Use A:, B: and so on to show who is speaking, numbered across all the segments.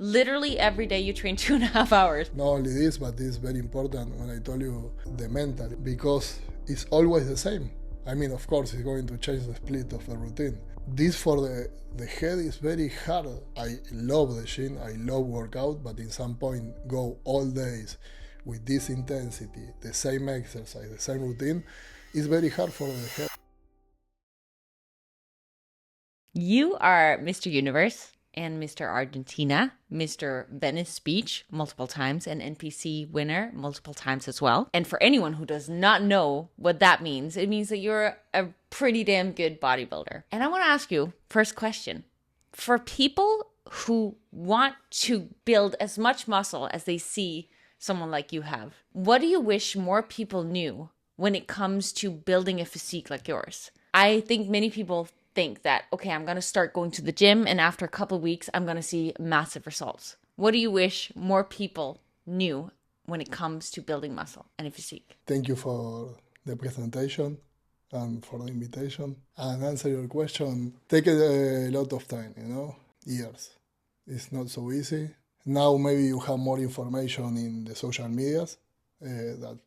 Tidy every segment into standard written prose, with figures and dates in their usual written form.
A: Literally every day you train 2.5 hours.
B: Not only this, but it's very important when I told you the mental, because it's always the same. I mean, of course, it's going to change the split of the routine. This for the head is very hard. I love the gym, I love workout, but in some point go all days with this intensity, the same exercise, the same routine, is very hard for the head.
A: You are Mr. Universe and Mr. Argentina, Mr. Venice Beach multiple times, and NPC winner multiple times as well. And for anyone who does not know what that means, it means that you're a pretty damn good bodybuilder. And I want to ask you, first question, for people who want to build as much muscle as they see someone like you have, what do you wish more people knew when it comes to building a physique like yours? I think many people think that, okay, I'm going to start going to the gym and after a couple of weeks, I'm going to see massive results. What do you wish more people knew when it comes to building muscle and a physique?
B: Thank you for the presentation and for the invitation. And answer your question, take a lot of time, years. It's not so easy. Now maybe you have more information in the social medias that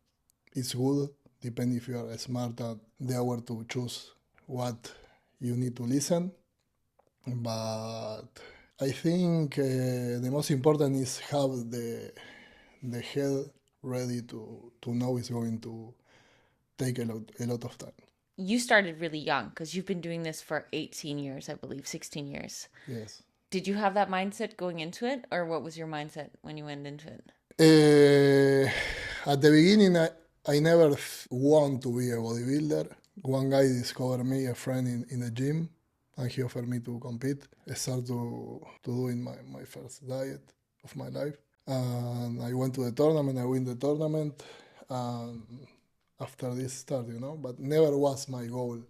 B: it's good, depending if you are smart and they are to choose what you need to listen. But I think the most important is have the head ready to know it's going to take a lot of time.
A: You started really young because you've been doing this for 18 years, I believe, 16 years.
B: Yes.
A: Did you have that mindset going into it, or what was your mindset when you went into it?
B: At the beginning, I never want to be a bodybuilder. One guy discovered me, a friend in the gym, and he offered me to compete. I started to doing my first diet of my life. And I went to the tournament, I win the tournament, and after this start, but never was my goal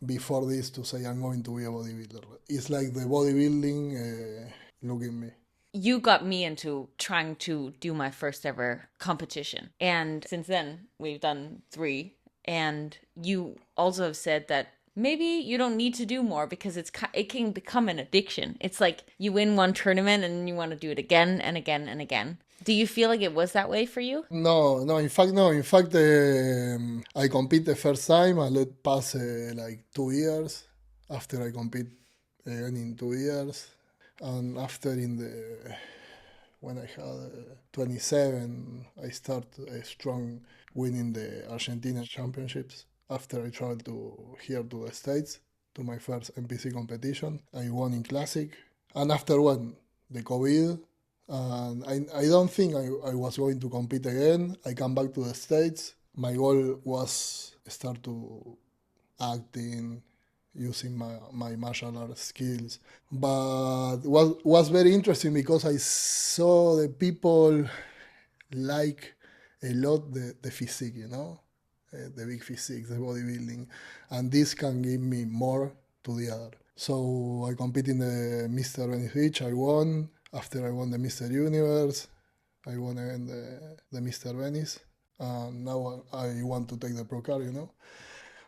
B: before this to say I'm going to be a bodybuilder. It's like the bodybuilding, look at me.
A: You got me into trying to do my first ever competition. And since then, we've done 3. And you also have said that maybe you don't need to do more because it can become an addiction. It's like you win one tournament and you want to do it again and again and again. Do you feel like it was that way for you?
B: No. In fact, I compete the first time. I let pass like 2 years. After I compete again in 2 years, and after when I had 27, I start strong winning the Argentina championships. After I traveled here to the States to my first NPC competition, I won in Classic. And after the COVID, and I don't think I was going to compete again. I come back to the States. My goal was start to acting, using my martial arts skills. But what was very interesting because I saw the people like a lot the physique, the big physique, the bodybuilding, and this can give me more to the other. So I compete in the Mr. Venice Beach, I won. After I won the Mr. Universe, I won again the Mr. Venice. And now I want to take the Pro Card,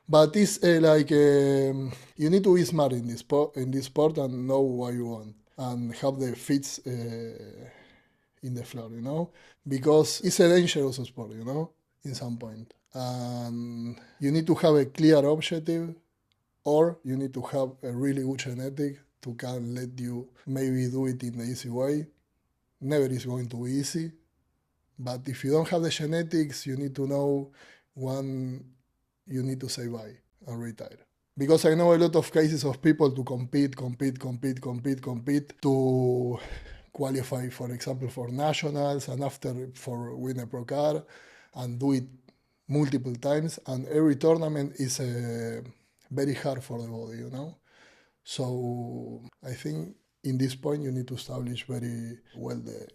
B: But it's you need to be smart in this sport and know what you want and have the fits in the floor, because it's a dangerous sport, in some point. And you need to have a clear objective, or you need to have a really good genetic to can let you maybe do it in the easy way. Never is going to be easy, but if you don't have the genetics, you need to know when you need to say bye and retire. Because I know a lot of cases of people to compete to qualify, for example, for nationals, and after for win a Pro Card and do it multiple times, and every tournament is very hard for the body, So I think in this point you need to establish very well the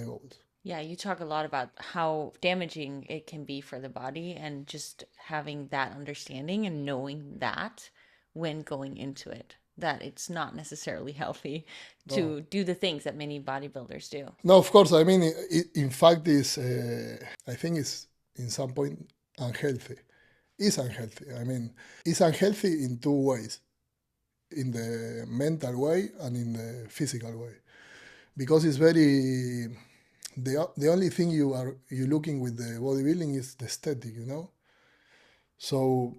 B: goals.
A: Yeah, you talk a lot about how damaging it can be for the body and just having that understanding and knowing that when going into it, that it's not necessarily healthy to do the things that many bodybuilders do.
B: No, of course. I mean, in fact, I think it's in some point unhealthy. It's unhealthy. I mean, it's unhealthy in 2 ways, in the mental way and in the physical way. because it's very, the only thing you looking with the bodybuilding is the aesthetic, you know. So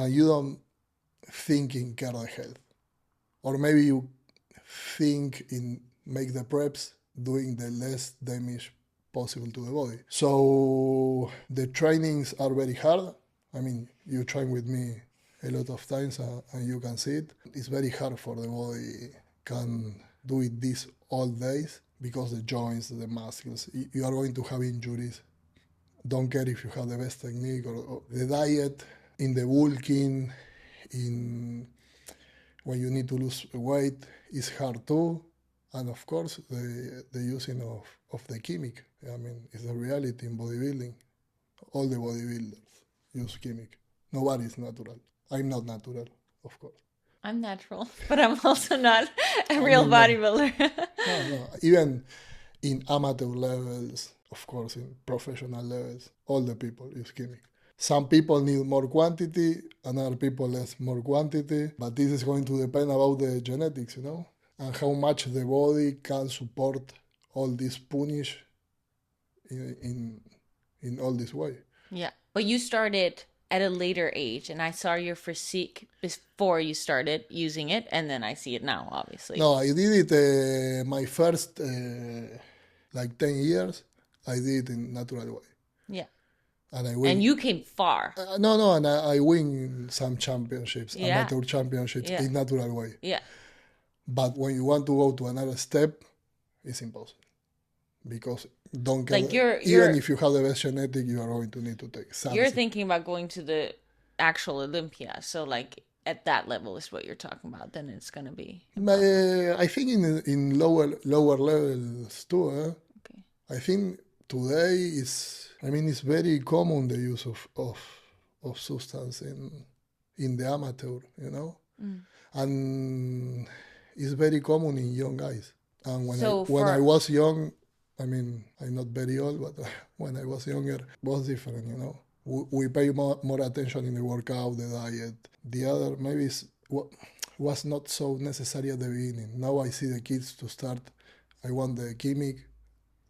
B: you don't think in care the health, or maybe you think in make the preps doing the less damage possible to the body. So the trainings are very hard. I mean, you train with me a lot of times and you can see it. It's very hard for the body can do it this all days because the joints, the muscles, you are going to have injuries. Don't care if you have the best technique or the diet, in the bulking, in when you need to lose weight is hard too. And of course, the using of the chemic. I mean, it's a reality in bodybuilding. All the bodybuilders use chemic. Nobody is natural. I'm not natural, of course.
A: I'm natural, but I'm also not a real
B: mean,
A: bodybuilder.
B: No. Even in amateur levels, of course, in professional levels, all the people use chemic. Some people need more quantity, and other people less more quantity. But this is going to depend about the genetics, you know, and how much the body can support all this punish in all this way.
A: Yeah, but you started at a later age, and I saw your physique before you started using it, and then I see it now, obviously.
B: No, I did it my first like 10 years. I did it in natural way.
A: Yeah.
B: And I win.
A: And you came far.
B: No, and I win some championships,
A: Yeah.
B: amateur championships
A: Yeah.
B: in natural way.
A: Yeah.
B: But when you want to go to another step, it's impossible. Because don't get,
A: Like you're
B: even if you have the best genetic, you are going to need to take something.
A: You're thinking about going to the actual Olympia, so like at that level is what you're talking about. Then it's gonna be.
B: I think in lower levels too.
A: Okay.
B: I think today it's very common the use of substance in the amateur, you know, and it's very common in young guys. And when I was young, I mean, I'm not very old, but when I was younger, it was different, you know. We pay more attention in the workout, the diet. The other maybe was not so necessary at the beginning. Now I see the kids to start. I want the chemic,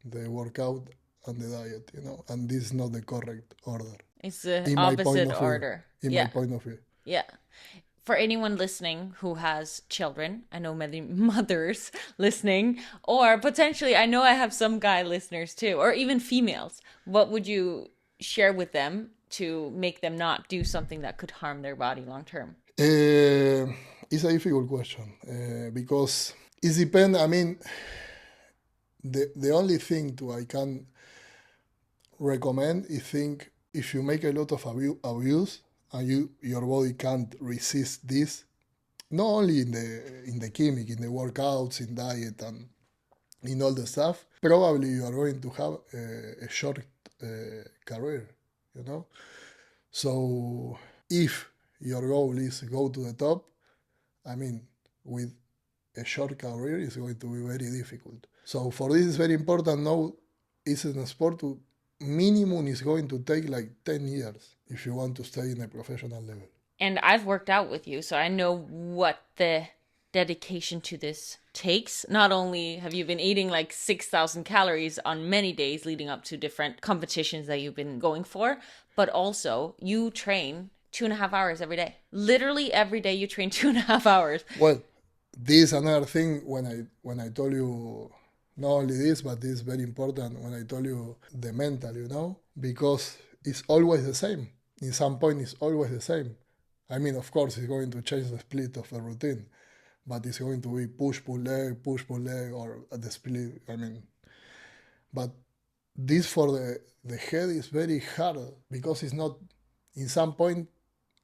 B: the workout, and the diet, you know. And this is not the correct order.
A: It's the opposite order.
B: In my point of view.
A: Yeah. For anyone listening who has children, I know many mothers listening, or potentially I know I have some guy listeners too, or even females. What would you share with them to make them not do something that could harm their body long term?
B: It's a difficult question because it depends. I mean, the only thing I can recommend is think if you make a lot of abuse and your body can't resist this, not only in the chemic, in the workouts, in diet, and in all the stuff, probably you are going to have a short career, you know. So if your goal is go to the top, I mean, with a short career, it's going to be very difficult. So for this, it's very important now. It's in a sport to minimum is going to take like 10 years if you want to stay in a professional level.
A: And I've worked out with you, so I know what the dedication to this takes. Not only have you been eating like 6,000 calories on many days leading up to different competitions that you've been going for, but also you train 2.5 hours every day. Literally every day you train 2.5 hours.
B: Well, this is another thing when I told you, not only this, but this is very important when I told you the mental, you know, because it's always the same. In some point, it's always the same. I mean, of course, it's going to change the split of the routine, but it's going to be push, pull, leg, or the split. I mean, but this for the head is very hard because it's not, in some point,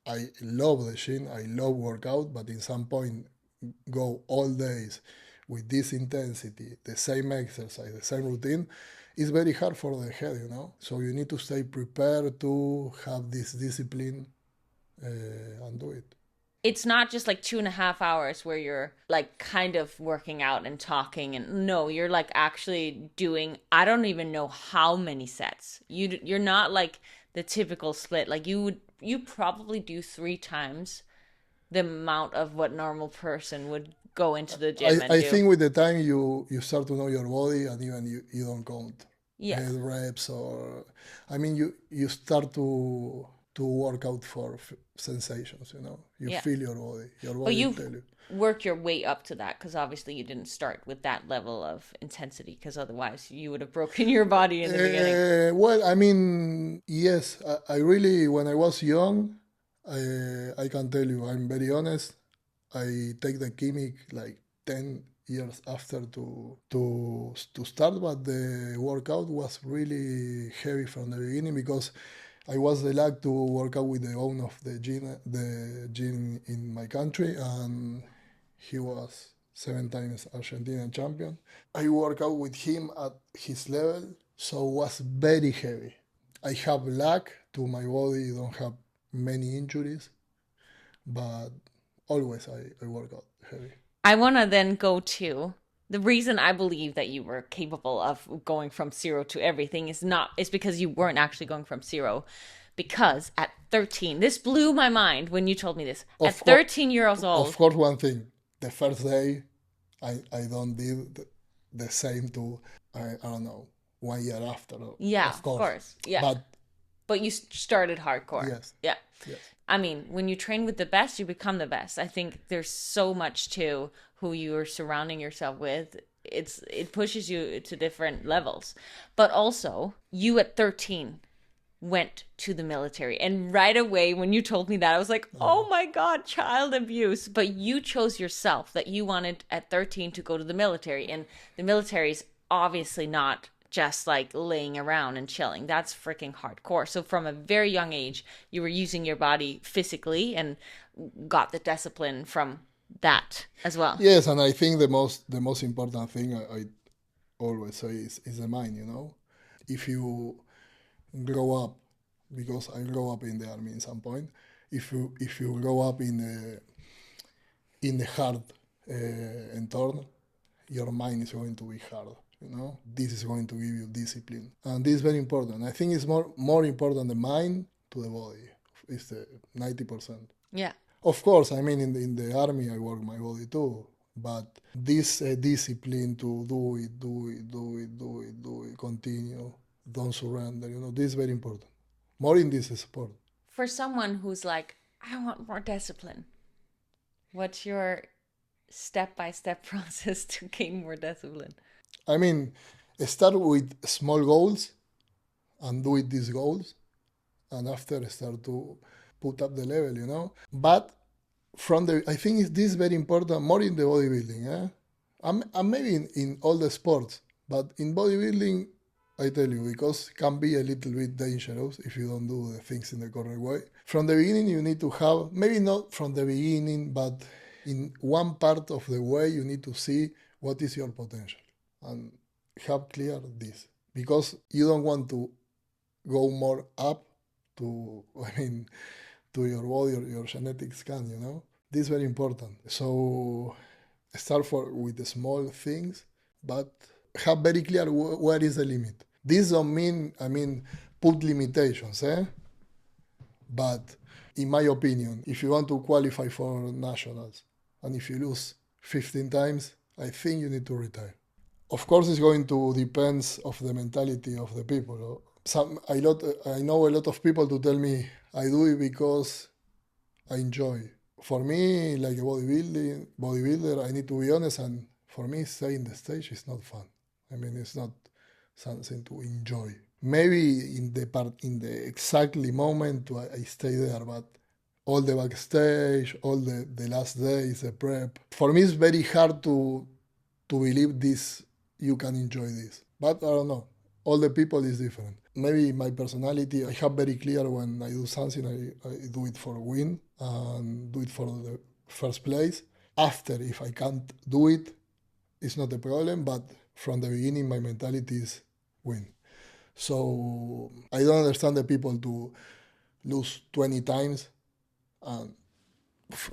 B: I love the gym, I love workout, but in some point, go all days with this intensity, the same exercise, the same routine, it's very hard for the head, you know. So you need to stay prepared to have this discipline and do it.
A: It's not just like 2.5 hours where you're like kind of working out and talking, and no, you're like actually doing, I don't even know how many sets. You're not like the typical split. Like you probably do 3 times the amount of what normal person would go into the gym and
B: I
A: do.
B: think with the time you start to know your body, and even you don't count
A: Yes.
B: reps, or I mean you start to work out for sensations. You
A: Yeah.
B: feel your
A: But
B: body
A: you've
B: tell you.
A: worked your way up to that because obviously you didn't start with that level of intensity because otherwise you would have broken your body in the beginning.
B: Well, I mean, yes, I really, when I was young, I can tell you, I'm very honest. I take the chemic like 10 years after to start, but the workout was really heavy from the beginning because I was the luck to work out with the owner of the gym in my country, and he was 7 times Argentinian champion. I work out with him at his level, so was very heavy. I have luck to my body, don't have many injuries, but always I work out heavy.
A: I want to then go to the reason I believe that you were capable of going from zero to everything is because you weren't actually going from zero. Because at 13, this blew my mind when you told me this.
B: Of
A: At
B: course,
A: 13 years
B: of
A: old,
B: course, one thing, the first day, I don't did the same to, I don't know, 1 year after,
A: yeah,
B: of
A: of
B: course.
A: course, yeah.
B: But
A: But you started hardcore.
B: yes,
A: Yeah.
B: yes.
A: I mean, when you train with the best, you become the best. I think there's so much to who you are surrounding yourself with. It pushes you to different levels. But also, you at 13 went to the military. And right away when you told me that, I was like, "Oh my god, child abuse." But you chose yourself that you wanted at 13 to go to the military, and the military is obviously not just like laying around and chilling. That's freaking hardcore. So from a very young age, you were using your body physically and got the discipline from that as well.
B: Yes, and I think the most important thing I always say is the mind. If you grow up, because I grew up in the army in some point, if you grow up in the hard environment, your mind is going to be hard. This is going to give you discipline, and this is very important. I think it's more important the mind to the body. It's the 90%.
A: Yeah.
B: Of course, I mean in the army I work my body too, but this discipline to do it, continue, don't surrender. This is very important. More in this sport.
A: For someone who's like, I want more discipline, what's your step-by-step process to gain more discipline?
B: I mean, start with small goals and do it these goals, and after start to put up the level. But I think this very important more in the bodybuilding. I'm maybe in all the sports, but in bodybuilding, I tell you, because it can be a little bit dangerous if you don't do the things in the correct way. From the beginning, you need to have, maybe not from the beginning, but in one part of the way, you need to see what is your potential and have clear this. Because you don't want to go more up to, to your body or your genetics can. This is very important. So start with the small things, but have very clear where is the limit. This don't mean, put limitations, But in my opinion, if you want to qualify for nationals, and if you lose 15 times, I think you need to retire. Of course, it's going to depend of the mentality of the people. I know a lot of people to tell me I do it because I enjoy. For me, like a bodybuilder, I need to be honest, and for me, staying the stage is not fun. It's not something to enjoy. Maybe in the exactly moment I stay there, but all the backstage, all the last days, the prep. For me, it's very hard to believe this. You can enjoy this, but I don't know. All the people is different. Maybe my personality, I have very clear when I do something, I do it for a win and do it for the first place. After, if I can't do it, it's not a problem, but from the beginning, my mentality is win. So I don't understand the people to lose 20 times, and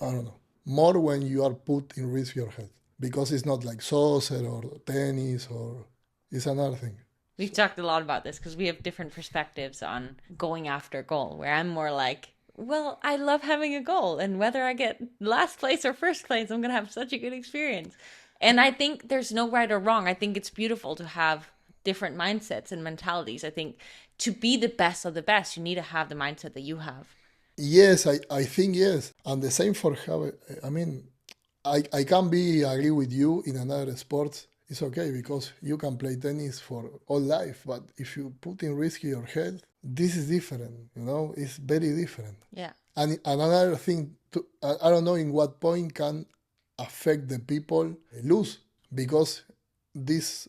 B: I don't know, more when you are put in risk your health. Because it's not like soccer or tennis, or it's another thing.
A: We've talked a lot about this because we have different perspectives on going after goal, where I'm more like, Well, I love having a goal, and whether I get last place or first place, I'm going to have such a good experience. And I think there's no right or wrong. I think it's beautiful to have different mindsets and mentalities. I think to be the best of the best, you need to have the mindset that you have.
B: Yes, I think yes. And the same for have. I mean, I can be agree with you in another sports. It's okay because you can play tennis for all life. But if you put in risk your health, this is different. You know, it's very different.
A: Yeah.
B: And another thing, I don't know in what point can affect the people lose because this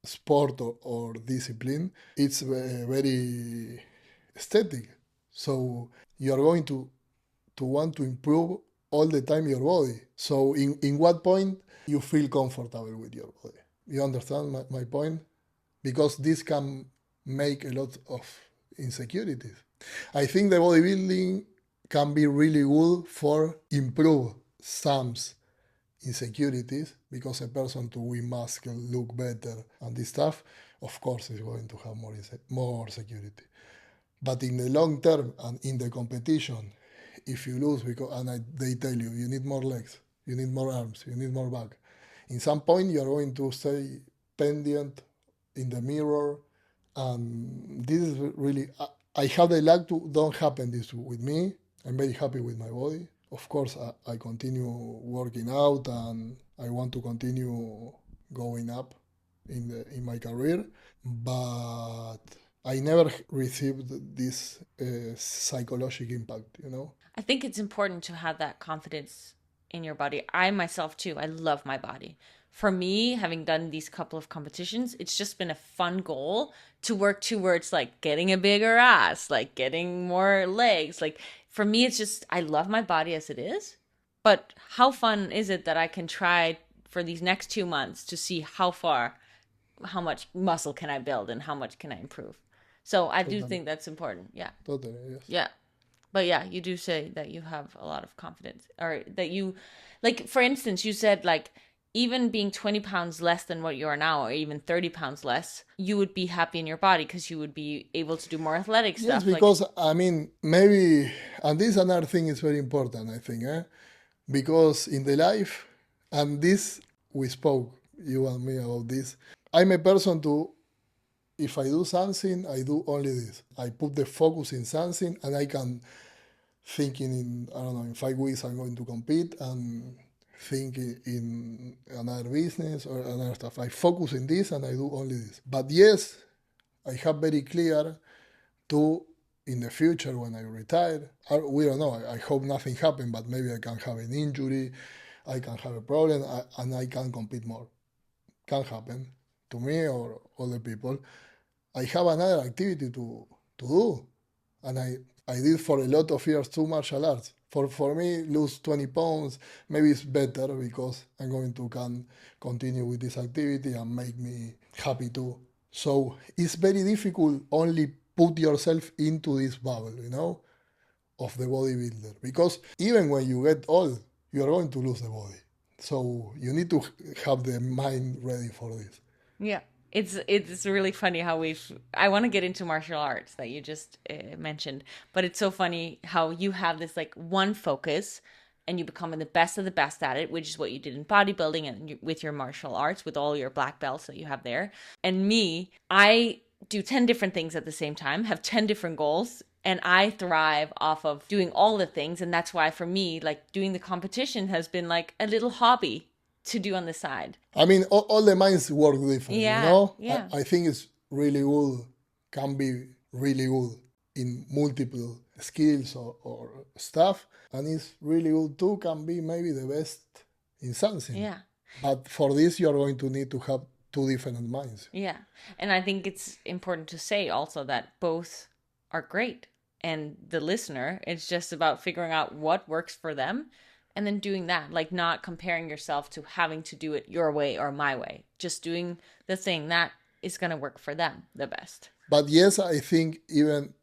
B: sport or discipline it's very aesthetic. So you are going to want to improve all the time your body. So in what point you feel comfortable with your body? You understand my point? Because this can make a lot of insecurities. I think the bodybuilding can be really good for improve some insecurities because a person to win muscle, look better, and this stuff, of course, is going to have more security. But in the long term and in the competition, if you lose, they tell you you need more legs, you need more arms, you need more back. In some point, you are going to stay pendant in the mirror, and this is really. I have the luck to don't happen this with me. I'm very happy with my body. Of course, I continue working out, and I want to continue going up in my career, but I never received this psychological impact, you know?
A: I think it's important to have that confidence in your body. I myself too, I love my body. For me, having done these couple of competitions, it's just been a fun goal to work towards like getting a bigger ass, like getting more legs. Like for me, it's just, I love my body as it is. But how fun is it that I can try for these next 2 months to see how much muscle can I build and how much can I improve? So I do
B: Totally.
A: think that's important. Yeah.
B: Totally, yes.
A: Yeah. But yeah, you do say that you have a lot of confidence or that you, like, for instance, you said like even being 20 pounds less than what you are now, or even 30 pounds less, you would be happy in your body because you would be able to do more athletic
B: Yes,
A: stuff. Like,
B: because I mean, maybe, and this another thing is very important, I think, because in the life, and this we spoke, you and me about this. I'm a person to, if I do something, I do only this. I put the focus in something, and I can thinking in I don't know in 5 weeks I'm going to compete and thinking in another business or another stuff. I focus in this and I do only this. But yes, I have very clear to in the future when I retire. We don't know. I hope nothing happens, but maybe I can have an injury, I can have a problem, and I can compete more. Can happen to me or other people. I have another activity to do, and I did for a lot of years two martial arts. For me, lose 20 pounds, maybe it's better because I'm going to can continue with this activity and make me happy too. So it's very difficult only put yourself into this bubble, you know, of the bodybuilder. Because even when you get old, you are going to lose the body. So you need to have the mind ready for this.
A: yeah. It's really funny how I want to get into martial arts that you just mentioned, but it's so funny how you have this like one focus and you become the best of the best at it, which is what you did in bodybuilding and with your martial arts with all your black belts that you have there. And me, I do 10 different things at the same time, have 10 different goals, and I thrive off of doing all the things. And that's why for me, like doing the competition has been like a little hobby to do on the side.
B: I mean, all the minds work different, you
A: Yeah,
B: know?
A: yeah.
B: I think it's really good, can be really good in multiple skills or stuff. And it's really good too, can be maybe the best in something.
A: Yeah.
B: But for this, you're going to need to have two different minds.
A: Yeah. And I think it's important to say also that both are great. And the listener, it's just about figuring out what works for them and then doing that. Like not comparing yourself to having to do it your way or my way. Just doing the thing that is going to work for them the best.
B: But yes, I think even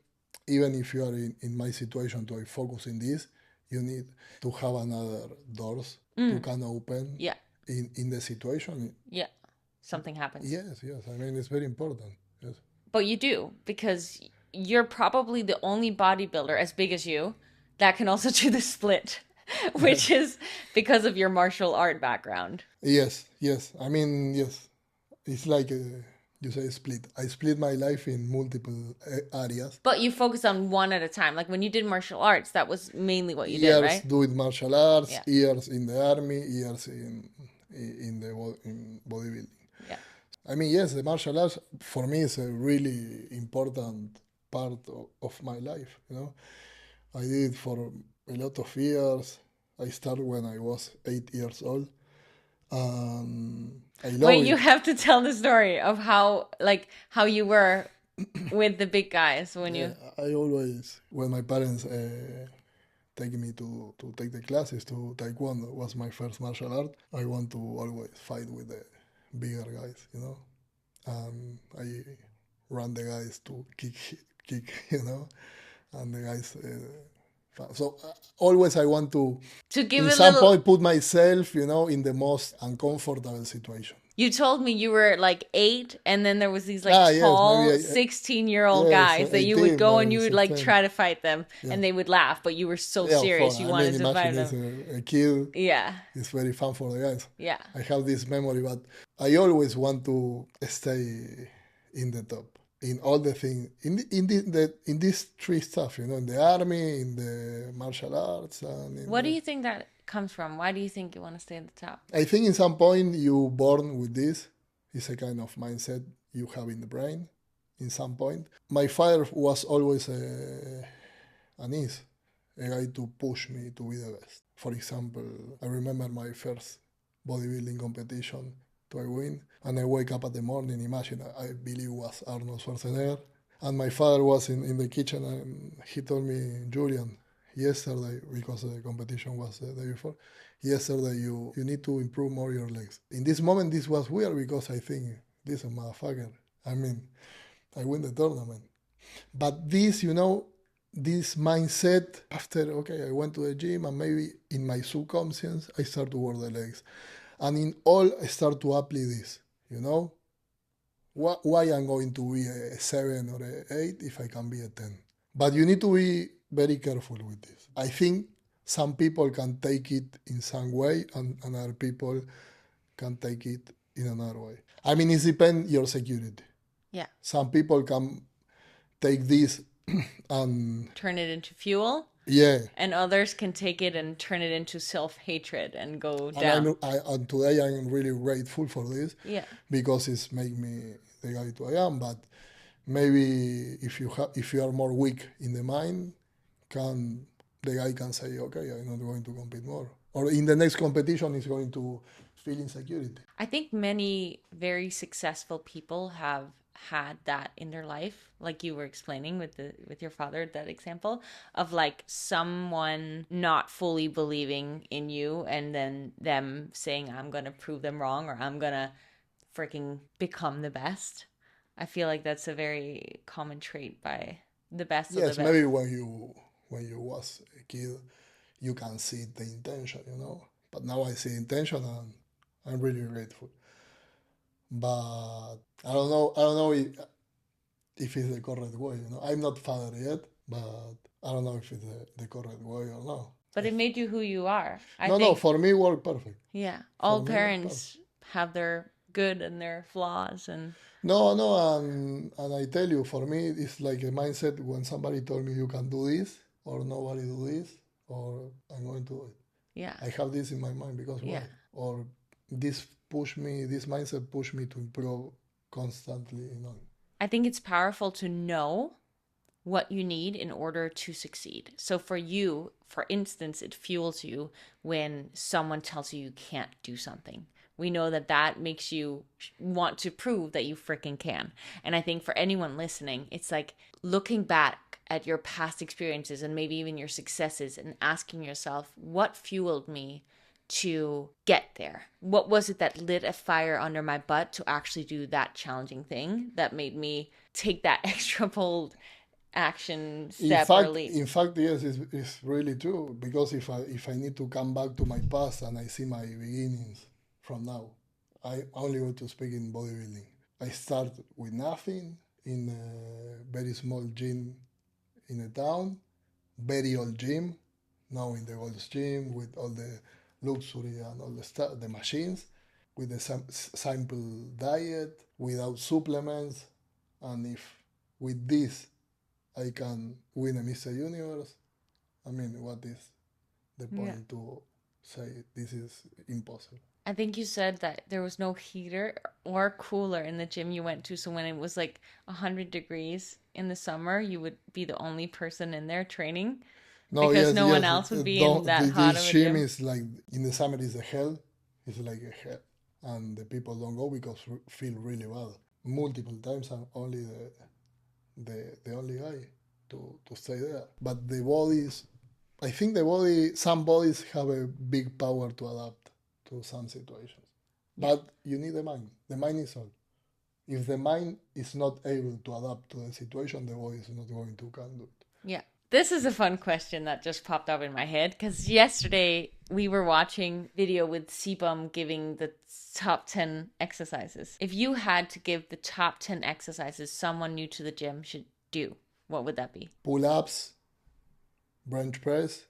B: if you are in my situation to focus in this, you need to have another doors to can open
A: Yeah.
B: in the situation.
A: Yeah. Something happens.
B: Yes, yes. I mean, it's very important. Yes.
A: But you do, because you're probably the only bodybuilder as big as you that can also do the split, which is because of your martial art background.
B: Yes, yes. I mean, yes. It's like you say split. I split my life in multiple areas.
A: But you focus on one at a time. Like when you did martial arts, that was mainly what you did,
B: Years
A: right?
B: doing martial arts,
A: Yeah.
B: years in the army, years in bodybuilding.
A: Yeah.
B: I mean, yes, the martial arts for me is a really important part of my life. You know, I did it for a lot of years. I started when I was 8 years old. I love
A: Wait, you
B: it.
A: have to tell the story of how you were with the big guys when
B: Yeah,
A: you.
B: I always, when my parents take me to take the classes to Taekwondo, was my first martial art. I want to always fight with the bigger guys, you know. I run the guys to kick, you know, and the guys. So always I want to,
A: To give
B: in
A: a
B: some
A: little.
B: point, put myself, you know, in the most uncomfortable situation.
A: You told me you were like 8, and then there was these like
B: Yes, maybe
A: tall 16-year-old
B: yes,
A: guys that you would
B: 18,
A: go and
B: maybe
A: you would like
B: 16.
A: try to fight them,
B: Yeah,
A: and they would laugh, but you were so
B: yeah, of course.
A: serious you
B: I mean,
A: wanted to fight
B: imagine it's
A: them.
B: a kid.
A: Yeah,
B: It's very fun for the guys.
A: yeah.
B: I have this memory, but I always want to stay in the top in all the things in these three stuff, you know, in the army, in the martial arts, and in
A: What do
B: the.
A: you think that comes from? Why do you think you want to stay at the top?
B: I think in some point you born with this. It's a kind of mindset you have in the brain. In some point, my father was always an ease, a guy to push me to be the best. For example, I remember my first bodybuilding competition to I win, and I wake up at the morning. Imagine, I believe it was Arnold Schwarzenegger, and my father was in the kitchen, and he told me, Julian, yesterday, because the competition was the day before, yesterday you need to improve more your legs. In this moment, this was weird because I think this is a motherfucker. I mean, I win the tournament. But this, you know, this mindset after, okay, I went to the gym and maybe in my subconscious, I start to work the legs. And in all, I start to apply this, you know? Why I'm going to be a 7 or a 8 if I can be a 10? But you need to be very careful with this. I think some people can take it in some way and other people can take it in another way. I mean, it depends your security.
A: Yeah.
B: Some people can take this and
A: Turn it into fuel,
B: yeah.
A: and others can take it and turn it into self-hatred and go
B: And
A: down.
B: and today I'm really grateful for this
A: Yeah.
B: because it's made me the guy to I am. But maybe if you are more weak in the mind, the guy can say, okay, I'm not going to compete more, or in the next competition is going to feel insecurity.
A: I think many very successful people have had that in their life, like you were explaining with your father, that example of like someone not fully believing in you and then them saying, I'm gonna prove them wrong, or I'm gonna freaking become the best. I feel like that's a very common trait by the best of the
B: Yes,
A: best.
B: maybe when you was a kid, you can see the intention, you know. But now I see intention, and I'm really grateful. But I don't know if it's the correct way, you know. I'm not father yet, but I don't know if it's the correct way or not.
A: But it made you who you are. I
B: No,
A: think,
B: for me, it worked perfect.
A: yeah,
B: For
A: all
B: me, it worked perfect.
A: parents have their good and their flaws, and
B: No, and I tell you, for me, it's like a mindset when somebody told me you can do this, or nobody do this, or I'm going to do it.
A: yeah,
B: I have this in my mind because
A: yeah.
B: why? Or this mindset push me to improve constantly, you know.
A: I think it's powerful to know what you need in order to succeed. So for you, for instance, it fuels you when someone tells you you can't do something. We know that that makes you want to prove that you freaking can. And I think for anyone listening, it's like looking back at your past experiences and maybe even your successes and asking yourself, what fueled me to get there? What was it that lit a fire under my butt to actually do that challenging thing that made me take that extra bold action step or leap?
B: In fact, yes, it's really true. Because if I need to come back to my past and I see my beginnings from now, I only want to speak in bodybuilding. I start with nothing in a very small gym in a town, very old gym. knowing the Gold's Gym with all the luxury and all the stuff, the machines, with the simple diet, without supplements, and if with this I can win a Mr. Universe, I mean, what is the point to say this is impossible?
A: I think you said that there was no heater or cooler in the gym you went to. So when it was like 100 degrees in the summer, you would be the only person in there training
B: No,
A: because
B: yes,
A: no one
B: yes.
A: else would be in that hot
B: This
A: of a
B: gym
A: gym.
B: is like in the summer is a hell. It's like a hell, and the people don't go because feel really bad. Multiple times, I'm only the only guy to stay there. But the bodies, I think some bodies have a big power to adapt to some situations. But you need the mind. The mind is all. If the mind is not able to adapt to the situation, the body is not going to can do it.
A: Yeah. This is a fun question that just popped up in my head because yesterday we were watching video with Sibum giving the top 10 exercises. If you had to give the top 10 exercises someone new to the gym should do, what would that be?
B: Pull-ups, bench press,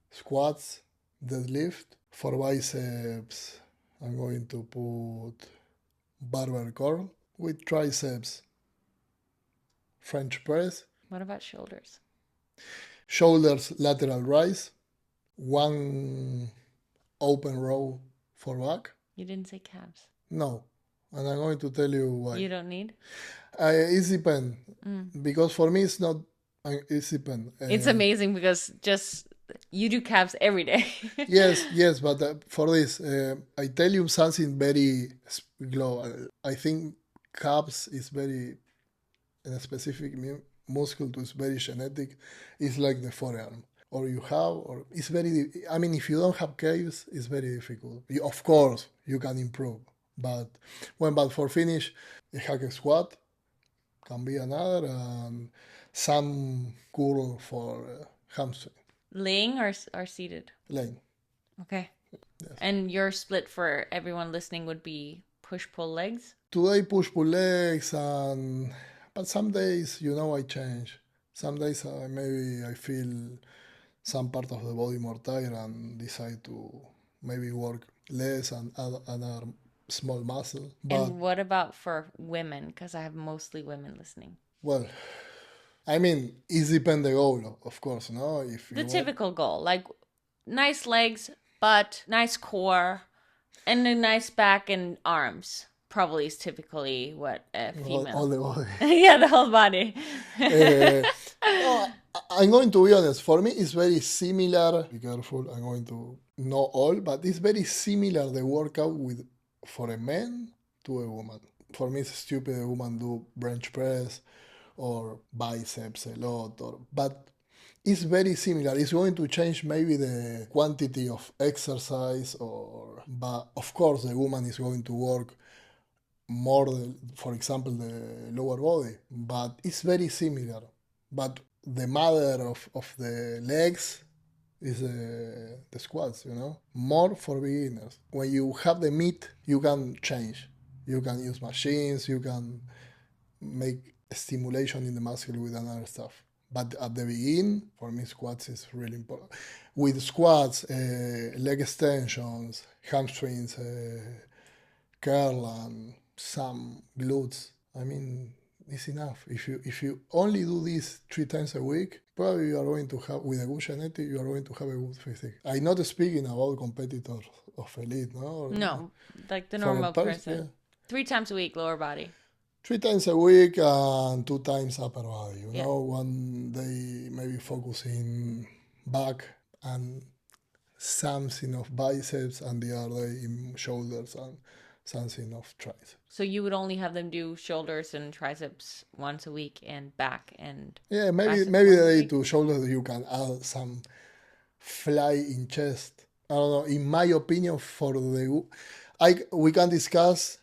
B: squats, deadlift. For biceps, I'm going to put barbell curl with triceps, French press,
A: What about shoulders?
B: shoulders lateral rise, one open row for back.
A: You didn't say calves.
B: No, and I'm going to tell you why.
A: You don't need?
B: It depends, because for me it's not. It depends.
A: It's amazing because just you do calves every day.
B: Yes, but for this, I tell you something very global. I think calves is very a specific muscle to is very genetic. It's like the forearm, or you have, or it's very. I mean, if you don't have calves, it's very difficult. Of course, you can improve, but but for finish, a hack squat can be another, and some curl for hamstring.
A: Laying or seated?
B: Laying.
A: Okay. Yes. And your split for everyone listening would be push-pull legs?
B: Today push-pull legs, but some days, I change. Some days maybe I feel some part of the body more tired and decide to maybe work less and add another small muscle. But,
A: and what about for women? Because I have mostly women listening.
B: Well, I mean, it depends the goal, of course, no? If
A: the typical goal, like nice legs, butt, nice core, and a nice back and arms. Probably is typically what a female.
B: All the body.
A: Yeah, the whole body.
B: No, I'm going to be honest. For me, it's very similar. Be careful. I'm going to know all, but it's very similar the workout for a man to a woman. For me, it's stupid a woman do bench press or biceps a lot, but it's very similar. It's going to change maybe the quantity of exercise, but of course the woman is going to work more, for example, the lower body, but it's very similar. But the mother of the legs is the squats, more for beginners. When you have the meat, you can change. You can use machines, you can make stimulation in the muscle with another stuff. But at the beginning, for me, squats is really important. With squats, leg extensions, hamstrings, curl, and some glutes. I mean, it's enough. If you only do this 3 times a week, probably you are going to have, with a good genetic, you are going to have a good physique. I'm not speaking about competitors of elite, no?
A: No, like the normal person.
B: Yeah.
A: 3 times a week, lower body.
B: 3 times a week and 2 times upper body. You know, one day maybe focusing back and something of biceps, and the other day in shoulders and something of triceps.
A: So you would only have them do shoulders and triceps once a week, and back and
B: maybe the day to shoulders you can add some fly in chest. I don't know. In my opinion, we can discuss.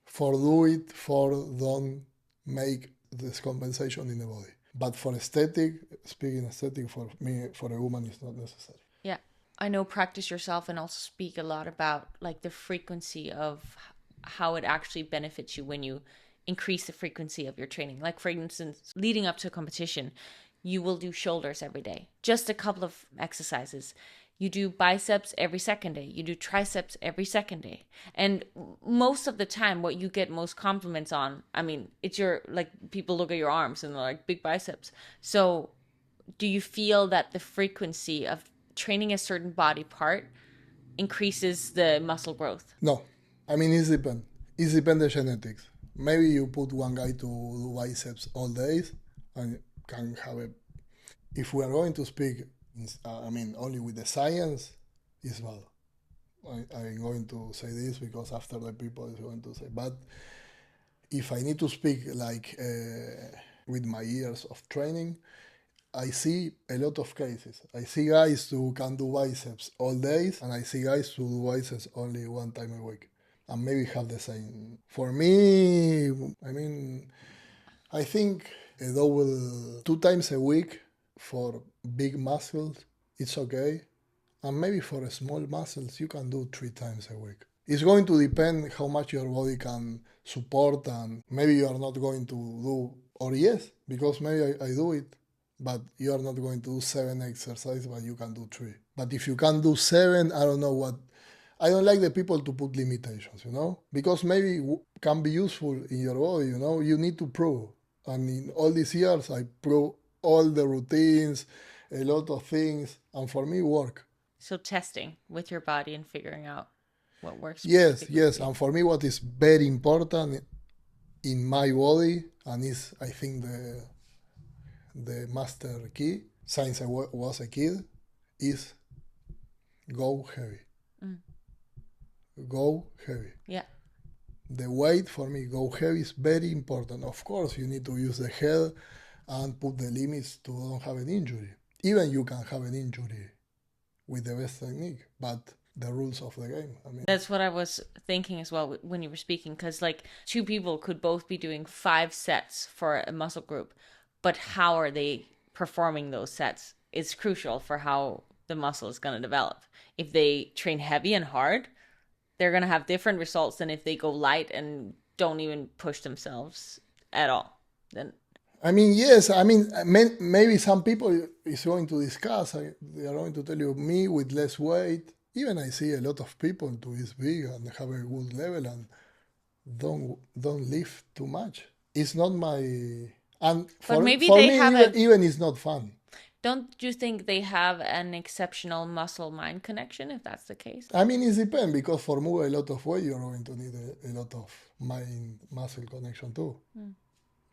B: For do it, for don't make this compensation in the body. But for speaking aesthetic, for me, for a woman, it's not necessary.
A: Yeah. I know practice yourself and also speak a lot about like the frequency of how it actually benefits you when you increase the frequency of your training. Like for instance, leading up to a competition, you will do shoulders every day, just a couple of exercises. You do biceps every second day. You do triceps every second day. And most of the time, what you get most compliments on, I mean, it's your, like, people look at your arms and they're like, big biceps. So do you feel that the frequency of training a certain body part increases the muscle growth?
B: No, I mean it depends. It depends the genetics. Maybe you put one guy to do biceps all days and can have a. If we are going to speak, I mean only with the science, it's bad. I'm going to say this because after the people is going to say, but if I need to speak like with my years of training, I see a lot of cases. I see guys who can do biceps all days, and I see guys who do biceps only one time a week, and maybe have the same. For me, I mean, I think a double 2 times a week for big muscles, it's okay. And maybe for small muscles, you can do 3 times a week. It's going to depend how much your body can support, and maybe you are not going to do, or yes, because maybe I do it, but you are not going to do 7 exercises, but you can do 3. But if you can do 7, I don't know what. I don't like the people to put limitations, because maybe can be useful in your body, you need to prove. And in all these years, I prove all the routines, a lot of things, and for me, work.
A: So testing with your body and figuring out what works.
B: Yes. And for me, what is very important in my body, and is, I think, the master key, since I was a kid, is go heavy. Go heavy.
A: Yeah.
B: The weight for me, go heavy, is very important. Of course, you need to use the head and put the limits to don't have an injury. Even you can have an injury with the best technique, but the rules of the game. I mean,
A: that's what I was thinking as well when you were speaking, because like 2 people could both be doing 5 sets for a muscle group, but how are they performing those sets is crucial for how the muscle is going to develop. If they train heavy and hard, they're going to have different results than if they go light and don't even push themselves at all. Then,
B: I mean, yes. I mean, maybe some people is going to discuss. They are going to tell you, me with less weight. Even I see a lot of people who is big and have a good level and don't lift too much. It's not my. And for me, even it's not fun.
A: Don't you think they have an exceptional muscle-mind connection, if that's the case?
B: I mean, it depends, because for move a lot of weight, you're going to need a lot of mind-muscle connection too.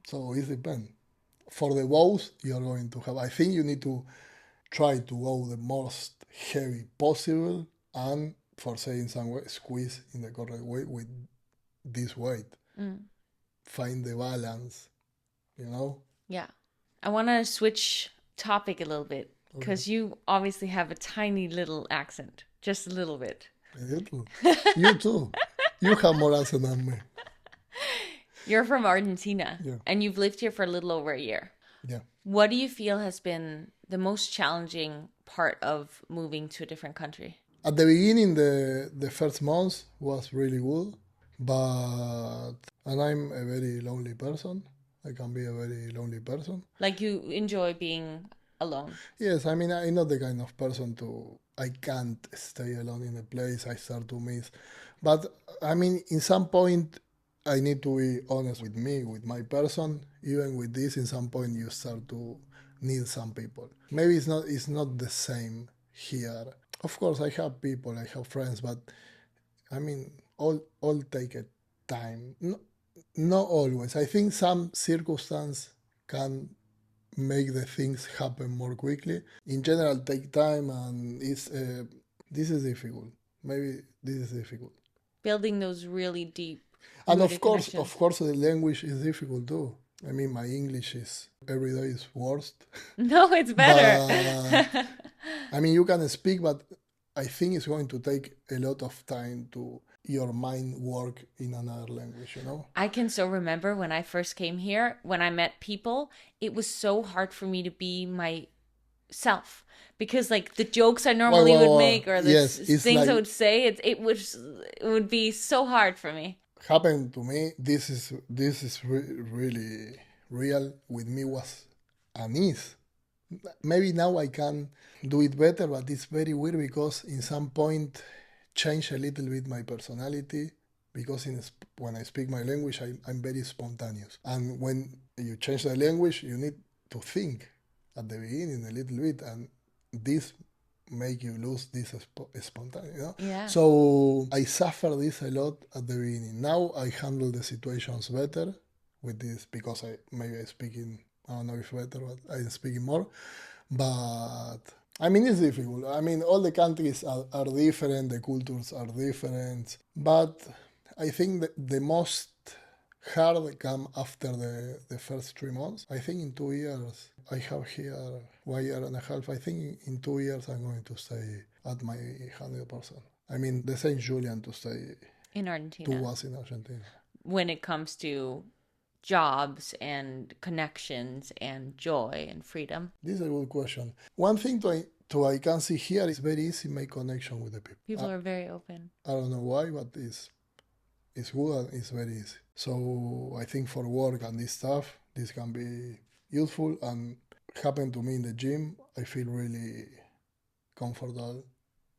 B: So it depends. For the bows, you're going to have, I think you need to try to go the most heavy possible, and for saying some way, squeeze in the correct way with this weight. Find the balance,
A: Yeah. I want to switch topic a little bit, because you obviously have a tiny little accent, just a little bit.
B: A little. You too. You have more accent than me.
A: You're from Argentina,
B: yeah.
A: And you've lived here for a little over a year.
B: Yeah.
A: What do you feel has been the most challenging part of moving to a different country?
B: At the beginning, the first month was really good, and I'm a very lonely person. I can be a very lonely person.
A: Like, you enjoy being alone?
B: Yes, I mean, I'm not the kind of person I can't stay alone in a place. I start to miss. But, I mean, in some point, I need to be honest with me, with my person. Even with this, in some point, you start to need some people. Maybe it's not the same here. Of course, I have people, I have friends, but, I mean, all take a time. Not always. I think some circumstance can make the things happen more quickly. In general, take time, and this is difficult. Maybe this is difficult.
A: Building those really deep.
B: And of course, the language is difficult too. I mean, my English is every day is worst.
A: No, it's better.
B: But, I mean, you can speak, but I think it's going to take a lot of time to your mind work in another language,
A: I can so remember when I first came here, when I met people, it was so hard for me to be myself, because like the jokes I normally would make, or the things like, I would say, it would be so hard for me.
B: Happened to me. This is really real with me, was anise. maybe now I can do it better, but it's very weird because in some point change a little bit my personality because when I speak my language, I'm very spontaneous. And when you change the language, you need to think at the beginning a little bit, and this make you lose this spontaneity.
A: Yeah.
B: So I suffer this a lot at the beginning. Now I handle the situations better with this because maybe I speaking. I don't know if better, but I'm speaking more. But I mean, it's difficult. I mean, all the countries are different, the cultures are different. But I think that the most hard come after the first 3 months. I think in 2 years, I have here 1 year and a half. I think in 2 years, I'm going to stay at my 100%. I mean, the same Julian to stay
A: In Argentina.
B: 2 was in Argentina.
A: When it comes to jobs and connections and joy and freedom?
B: This is a good question. One thing I can see here is very easy make connection with the people.
A: People are very open.
B: I don't know why, but it's good and it's very easy. So I think for work and this stuff, this can be useful and happened to me in the gym. I feel really comfortable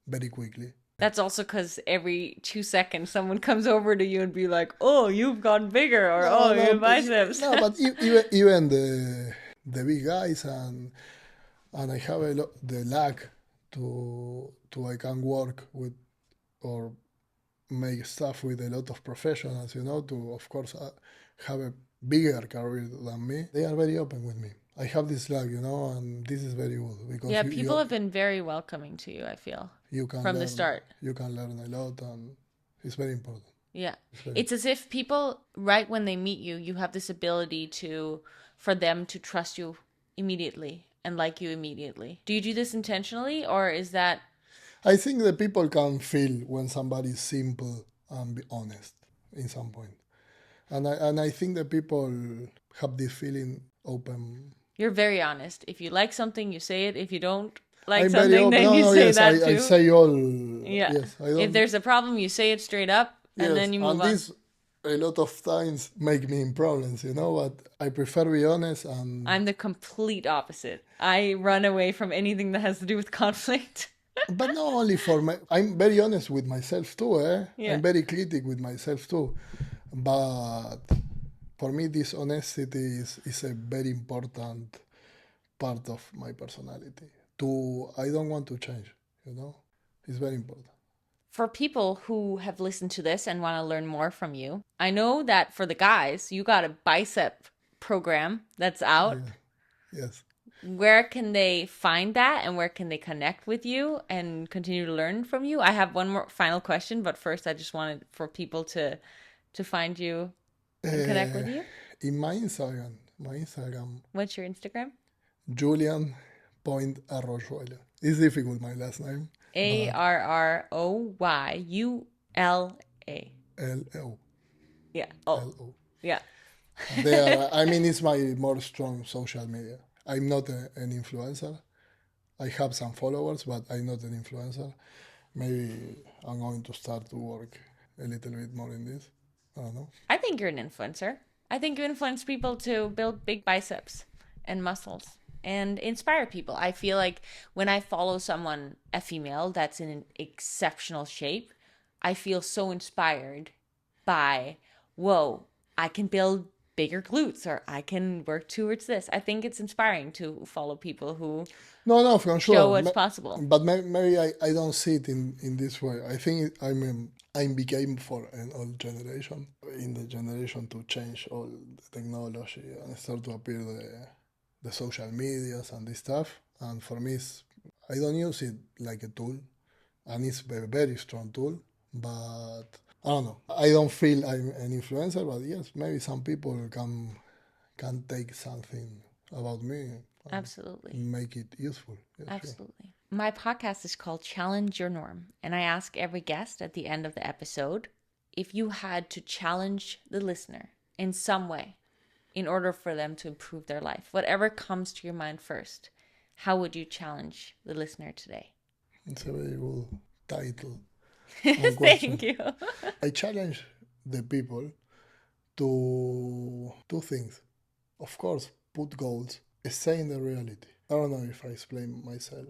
B: very quickly.
A: That's also because every 2 seconds someone comes over to you and be like, "Oh, you've gotten bigger," or "Oh, your biceps."
B: No, but even the big guys and I have the luck to I can work with or make stuff with a lot of professionals, to of course have a bigger career than me. They are very open with me. I have this luck, and this is very good because
A: yeah, people have been very welcoming to you, I feel, from the start.
B: You can learn a lot, and it's very important.
A: Yeah. It's as if people, right when they meet you, you have this ability for them to trust you immediately and like you immediately. Do you do this intentionally, or is that...
B: I think that people can feel when somebody is simple and be honest in some point. And I think that people have this feeling open.
A: You're very honest. If you like something, you say it. If you don't like
B: I'm
A: something, then you say that too.
B: I say all.
A: Yeah.
B: Yes,
A: if there's a problem, you say it straight up, and then you move on.
B: This a lot of times make me in problems, but I prefer be honest. And
A: I'm the complete opposite. I run away from anything that has to do with conflict.
B: But not only for me. I'm very honest with myself too.
A: Yeah.
B: I'm very critical with myself too. But for me, this honesty is a very important part of my personality. I don't want to change, It's very important.
A: For people who have listened to this and want to learn more from you, I know that for the guys, you got a bicep program that's out.
B: Yeah. Yes.
A: Where can they find that, and where can they connect with you and continue to learn from you? I have one more final question, but first I just wanted for people to find you and connect with you.
B: In my Instagram.
A: What's your Instagram?
B: Julian.Arroyuelo. It's difficult, my last name.
A: Arroyula.
B: L-O.
A: Yeah. Oh.
B: L-O.
A: Yeah.
B: It's my more strong social media. I'm not an influencer. I have some followers, but I'm not an influencer. Maybe I'm going to start to work a little bit more in this. I don't know.
A: I think you're an influencer. I think you influence people to build big biceps and muscles and inspire people. I feel like when I follow someone, a female, that's in an exceptional shape, I feel so inspired by, whoa, I can build bigger glutes, or I can work towards this. I think it's inspiring to follow people who
B: no, for sure.
A: show what's possible.
B: But maybe I don't see it in this way. I think I became for an old generation, in the generation to change all the technology and start to appear the social medias and this stuff. And for me, I don't use it like a tool, and it's a very strong tool, but I don't know. I don't feel I'm an influencer, but yes, maybe some people can take something about me.
A: Absolutely.
B: Make it useful. Yes,
A: absolutely. Sure. My podcast is called Challenge Your Norm, and I ask every guest at the end of the episode, if you had to challenge the listener in some way in order for them to improve their life, whatever comes to your mind first, how would you challenge the listener today?
B: It's a very good title.
A: Thank you.
B: I challenge the people to two things. Of course, put goals, stay in the reality. I don't know if I explain myself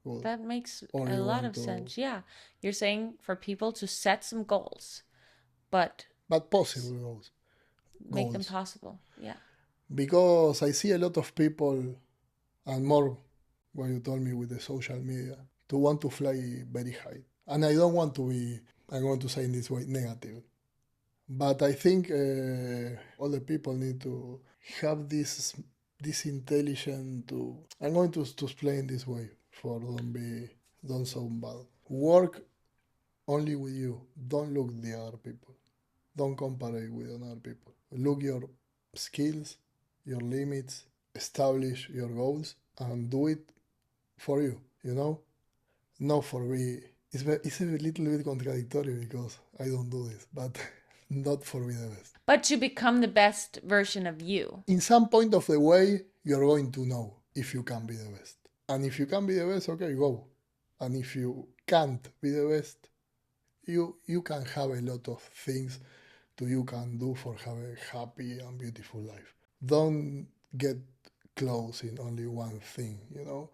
B: well.
A: That makes
B: Only
A: a lot
B: want
A: of
B: to,
A: sense. Yeah. You're saying for people to set some goals, but
B: but possible
A: make them
B: goals.
A: possible. Yeah.
B: Because I see a lot of people, and more what you told me with the social media, to want to fly very high. And I don't want to be, I'm going to say in this way, negative. But I think all the people need to have this intelligence to. I'm going to explain this way for don't sound bad. Work only with you. Don't look the other people. Don't compare it with other people. Look your skills, your limits, establish your goals, and do it for you. You know, not for me. It's a little bit contradictory because I don't do this, but not for me the best.
A: But to become the best version of you.
B: In some point of the way, you're going to know if you can be the best. And if you can be the best, okay, go. And if you can't be the best, you can have a lot of things you can do for have a happy and beautiful life. Don't get close in only one thing, you know.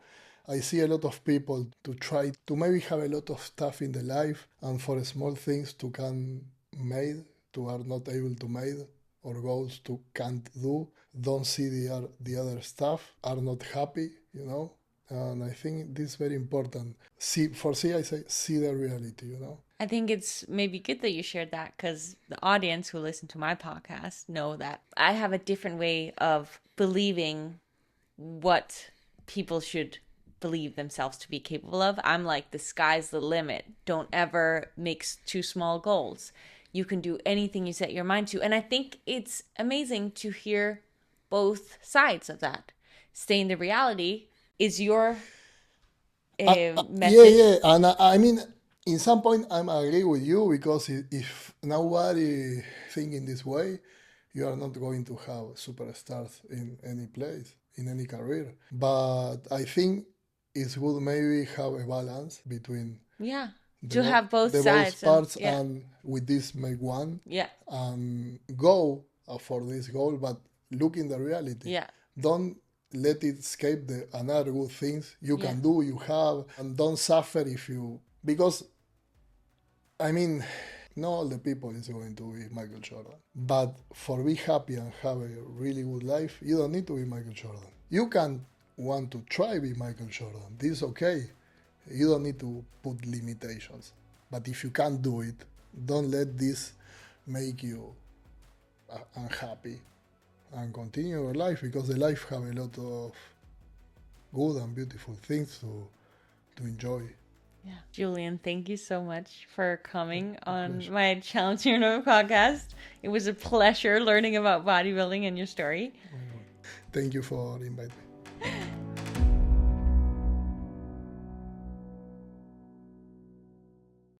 B: I see a lot of people to try to maybe have a lot of stuff in the life and for small things to can made to are not able to made or goals to can't do. Don't see the other stuff, are not happy, you know. And I think this is very important. I say see the reality, you know.
A: I think it's maybe good that you shared that because the audience who listen to my podcast know that I have a different way of believing what people should believe themselves to be capable of. I'm like, the sky's the limit. Don't ever make too small goals. You can do anything you set your mind to. And I think it's amazing to hear both sides of that. Stay in the reality is your message.
B: Yeah. And I mean, in some point, I'm agree with you because if nobody think in this way, you are not going to have superstars in any place, in any career. But I think it's good maybe have a balance between
A: Yeah. To have both
B: the
A: sides.
B: both parts
A: Yeah.
B: and with this make one.
A: Yeah.
B: And go for this goal, but look in the reality.
A: Yeah.
B: Don't let it escape the another good things you
A: Yeah.
B: can do, you have, and don't suffer if you because I mean not all the people is going to be Michael Jordan. But for be happy and have a really good life, you don't need to be Michael Jordan. You can want to try be Michael Jordan. This is okay. You don't need to put limitations. But if you can't do it, don't let this make you unhappy and continue your life because the life have a lot of good and beautiful things to enjoy.
A: Yeah. Julian, thank you so much for coming on my Challenge Your Know podcast. It was a pleasure learning about bodybuilding and your story.
B: Thank you for inviting me.